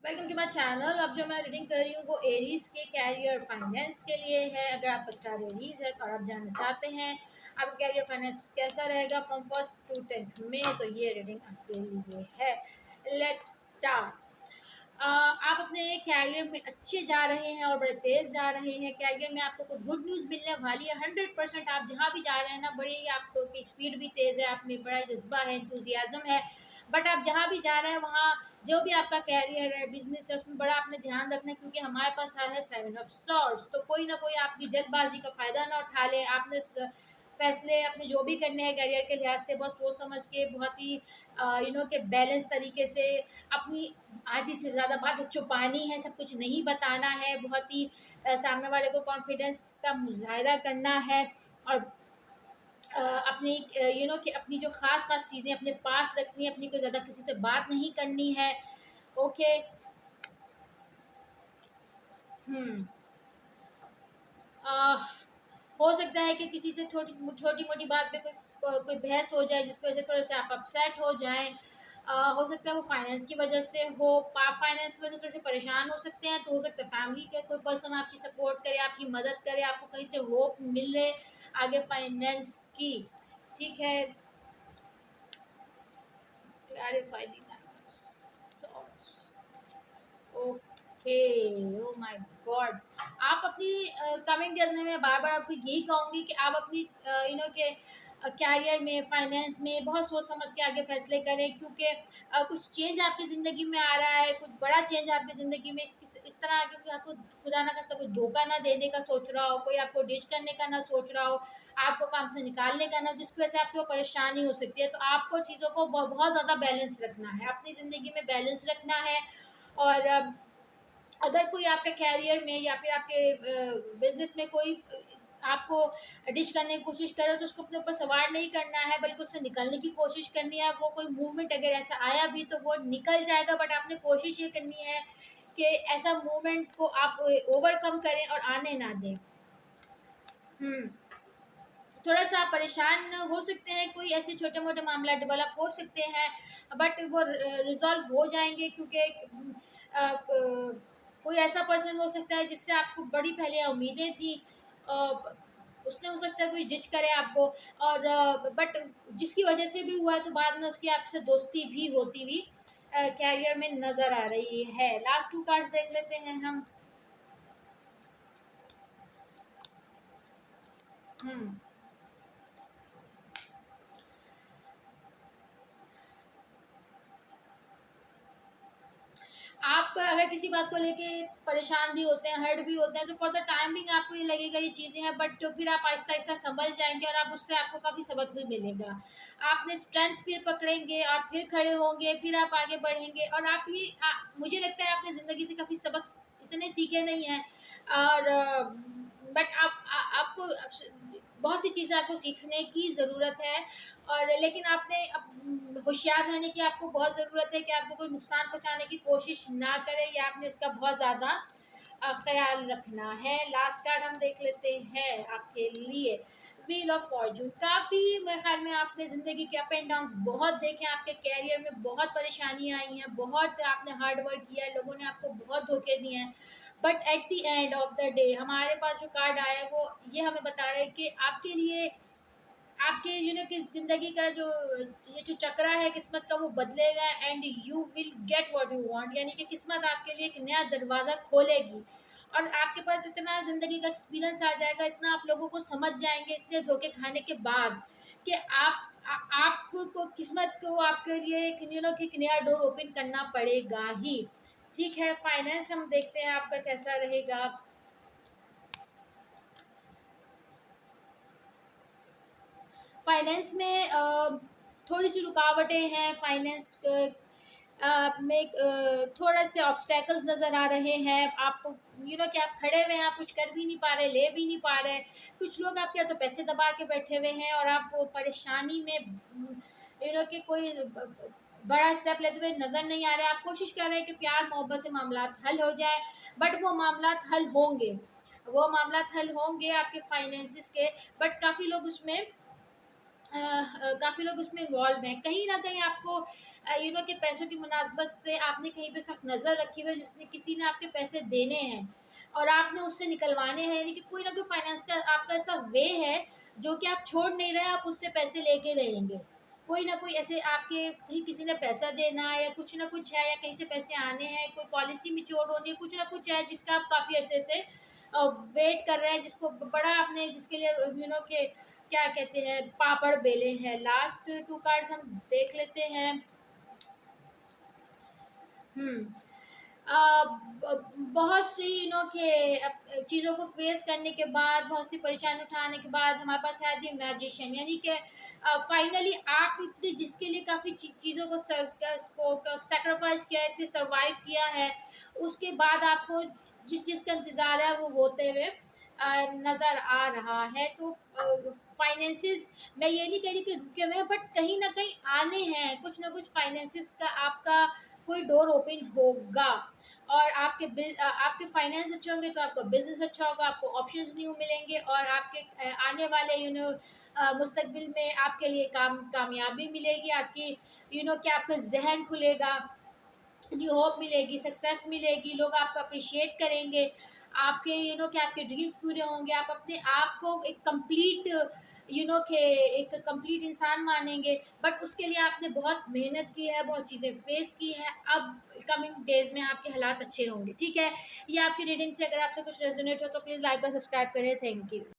Welcome to my channel. अब जो मैं रीडिंग कर रही हूँ वो एरीज के कैरियर फाइनेंस के लिए है। अगर आपका स्टार एरीज है और आप जानना चाहते हैं आपका कैरियर फाइनेंस कैसा रहेगा फ्रॉम 1st to 10th में, तो ये रीडिंग आपके लिए है। Let's start. आप अपने कैरियर में अच्छे जा रहे हैं और बड़े तेज जा रहे हैं। कैरियर में आपको कोई गुड न्यूज़ मिलने वाली है 100%। आप जहाँ भी जा रहे हैं ना, बड़ी आपको की स्पीड भी तेज़ है, आप में बड़ा जज्बा है, इंथुजियाज्म है। बट आप जहाँ भी जा रहे हैं वहाँ जो भी आपका कैरियर है, बिजनेस है, उसमें बड़ा आपने ध्यान रखना है, क्योंकि हमारे पास आया है 7 ऑफ सॉर्ड्स। तो कोई ना कोई आपकी जल्दबाजी का फ़ायदा ना उठा ले। आपने फैसले अपने जो भी करने हैं कैरियर के लिहाज से बहुत सोच समझ के, बहुत ही के बैलेंस तरीके से, अपनी आधी से ज़्यादा बात छुपानी है, सब कुछ नहीं बताना है, बहुत ही सामने वाले को कॉन्फिडेंस का मुजाहरा करना है। और अपनी कि अपनी जो ख़ास ख़ास चीज़ें अपने पास रखनी है, अपनी कोई ज़्यादा किसी से बात नहीं करनी है। ओके। हम्म आ, हो सकता है कि किसी से छोटी छोटी मोटी बात पे कोई बहस हो जाए, जिसकी वजह से थोड़े से आप अपसेट हो जाएं। हो सकता है वो फाइनेंस की वजह से हो। आप फाइनेंस की वजह से थोड़े से परेशान हो सकते हैं, तो हो सकता है फैमिली के कोई पर्सन आपकी सपोर्ट करे, आपकी मदद करे, आपको कहीं से होप मिले आगे फाइनेंस की। ठीक है। Clarify the okay. Oh my God. आप अपनी कमिंग डेज में मैं बार बार आपको यही कहूँगी कि आप अपनी के कैरियर में, फाइनेंस में बहुत सोच समझ के आगे फैसले करें, क्योंकि कुछ चेंज आपकी ज़िंदगी में आ रहा है, कुछ बड़ा चेंज आपकी ज़िंदगी में इस तरह, क्योंकि आपको खुदा ना खास्ता कोई धोखा ना देने का सोच रहा हो, कोई आपको डिच करने का ना सोच रहा हो, आपको काम से निकालने का ना, जिसकी वजह से आपको परेशानी हो सकती है। तो आपको चीज़ों को बहुत ज़्यादा बैलेंस रखना है, अपनी ज़िंदगी में बैलेंस रखना है। और अगर कोई आपके कैरियर में या फिर आपके बिजनेस में कोई आपको डिश करने की कोशिश करे, तो उसको अपने ऊपर सवार नहीं करना है, बल्कि उससे निकलने की कोशिश करनी है। वो कोई मूवमेंट अगर ऐसा आया भी तो वो निकल जाएगा, बट आपने कोशिश ये करनी है कि ऐसा मूवमेंट को आप ओवरकम करें और आने ना दें। हम्म थोड़ा सा आप परेशान हो सकते हैं, कोई ऐसे छोटे मोटे मामला डेवलप हो सकते हैं, बट वो रिजॉल्व हो जाएंगे, क्योंकि कोई ऐसा पर्सन हो सकता है जिससे आपको बड़ी पहले उम्मीदें थी। अ, उसने हो सकता है कोई जिच करे आपको, और बट जिसकी वजह से भी हुआ है, तो बाद में उसकी आपसे दोस्ती भी होती हुई कैरियर में नजर आ रही है। लास्ट 2 कार्ड्स देख लेते हैं हम। हम्म आप अगर किसी बात को लेके परेशान भी होते हैं, हर्ट भी होते हैं, तो फॉर द टाइमिंग आपको ये लगेगा ये चीज़ें हैं, बट तो फिर आप आहिस्ता आहिस्ता संभल जाएंगे और आप उससे आपको काफ़ी सबक भी मिलेगा। आपने स्ट्रेंथ फिर पकड़ेंगे, आप फिर खड़े होंगे, फिर आप आगे बढ़ेंगे, और आप ही मुझे लगता है आपने ज़िंदगी से काफ़ी सबक इतने सीखे नहीं हैं। और बट आपको बहुत सी चीज़ें आपको सीखने की ज़रूरत है। और लेकिन आपने होशियार रहने की आपको बहुत ज़रूरत है कि आपको कोई नुकसान पहुंचाने की कोशिश ना करे, या आपने इसका बहुत ज़्यादा ख्याल रखना है। लास्ट कार्ड हम देख लेते हैं आपके लिए। Wheel of Fortune. काफ़ी मेरे ख्याल में आपने ज़िंदगी के अप एंड डाउन बहुत देखे हैं, आपके कैरियर में बहुत परेशानियां आई हैं, बहुत आपने हार्ड वर्क किया है, लोगों ने आपको बहुत धोखे दिए हैं, but at the end of the day हमारे पास जो कार्ड आया है वो ये हमें बता रहे हैं कि आपके लिए, आपके कि ज़िंदगी का जो ये जो चक्रा है किस्मत का, वो बदलेगा, and you will get what you want. यानी कि किस्मत आपके लिए एक नया दरवाज़ा खोलेगी, और आपके पास इतना ज़िंदगी का एक्सपीरियंस आ जाएगा, इतना आप लोगों को समझ जाएंगे इतने धोखे खाने के बाद, कि आपको किस्मत को आपके लिए एक कि एक नया डोर ओपन करना पड़ेगा ही। ठीक है। फाइनेंस हम देखते हैं आपका कैसा रहेगा। फाइनेंस में थोड़ी सी रुकावटें हैं फाइनेंस में, थोड़ा से ऑब्स्टेकल्स नज़र आ रहे हैं। आप कि आप खड़े हुए हैं, आप कुछ कर भी नहीं पा रहे, ले भी नहीं पा रहे। कुछ लोग आपके या तो पैसे दबा के बैठे हुए हैं, और आप वो परेशानी में कि कोई बड़ा स्टेप लेते हुए नज़र नहीं आ रहे। आप कोशिश कर रहे हैं कि प्यार मोहब्बत से मामला हल हो जाए, बट वो मामला हल होंगे, वो मामला हल होंगे आपके फाइनेंसिस के। बट काफ़ी लोग उसमें काफ़ी लोग उसमें इन्वॉल्व हैं। कहीं न कहीं आपको कि पैसों की मुनासबत से आपने कहीं पे सख्त नज़र रखी हुई है, जिसने किसी ने आपके पैसे देने हैं और आपने उससे निकलवाने हैं, यानी कि कोई ना कोई फाइनेंस का आपका ऐसा वे है, जो कि आप छोड़ नहीं रहे, आप उससे पैसे लेके रहेंगे। कोई ना कोई ऐसे आपके कहीं किसी ने पैसा देना है या कुछ ना कुछ है, या कहीं से पैसे आने हैं, कोई पॉलिसी मैच्योर होनी है, कुछ ना कुछ है जिसका आप काफ़ी अरसे से वेट कर रहे हैं, जिसको बड़ा आपने जिसके लिए के क्या कहते हैं पापड़ बेले हैं। लास्ट 2 कार्ड्स हम देख लेते हैं। हुँ। बहुत सी के चीज़ों को फेस करने के बाद, बहुत सी परेशानी उठाने के बाद हमारे पास है द मैजिशियन, यानी कि फाइनली आप इतनी जिसके लिए काफ़ी चीज़ों को सैक्रिफाइस किया है, इतने सर्वाइव किया है, उसके बाद आपको जिस चीज़ का इंतज़ार है वो होते हुए नज़र आ रहा है। तो फाइनेंसिस, मैं ये नहीं कह रही कि रुके हुए हैं, बट कहीं न कहीं आने हैं, कुछ ना कुछ फाइनेंसिस का आपका कोई डोर ओपन होगा। और आपके फाइनेंस अच्छे होंगे तो आपका बिजनेस अच्छा होगा, आपको ऑप्शंस न्यू मिलेंगे और आपके आने वाले मुस्तकबिल में आपके लिए कामयाबी मिलेगी, आपकी कि आपका जहन खुलेगा, न्यू होप मिलेगी, सक्सेस मिलेगी, लोग आपको अप्रिशिएट करेंगे, आपके कि आपके ड्रीम्स पूरे होंगे, आप अपने आप को एक कंप्लीट के एक कंप्लीट इंसान मानेंगे। बट उसके लिए आपने बहुत मेहनत की है, बहुत चीज़ें फेस की हैं। अब कमिंग डेज में आपके हालात अच्छे होंगे। ठीक है, ये आपकी रीडिंग से अगर आपसे कुछ रेजोनेट हो तो प्लीज़ लाइक और सब्सक्राइब करें। Thank you.